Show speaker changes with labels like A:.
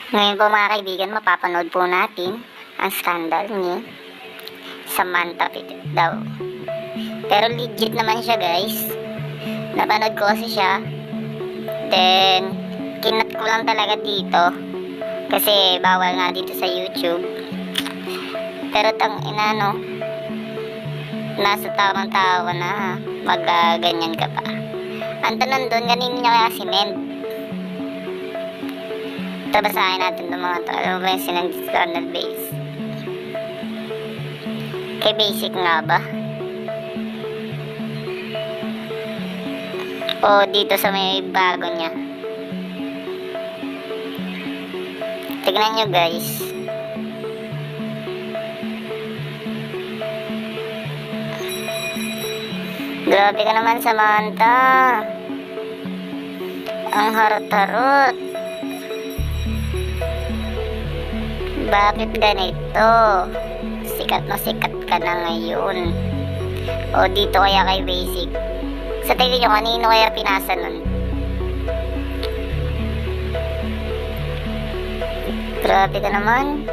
A: Ngayon po mga kaibigan, mapapanood po natin ang scandal ni Samantha Pitt daw. Pero legit naman siya guys. Napanood ko kasi siya. Then, kinat ko lang talaga dito. Kasi bawal nga dito sa YouTube. Pero inano, nasa tamang tao na mag-ganyan ka pa. Ang tanong doon, kanino niya kaya sinend? Ito, basahin natin itong mga ito. Ano ba yung sinend sa Ronald Base? Kay Basic nga ba? O dito sa may bago niya? Tignan nyo guys. Grabe ka naman, Samantha. Ang harot-harot. Bakit ganito? Sikat na sikat ka na ngayon. O dito kaya kay Basic. Sa tingin nyo, kanino kaya pinasa nun? Grabe ka naman.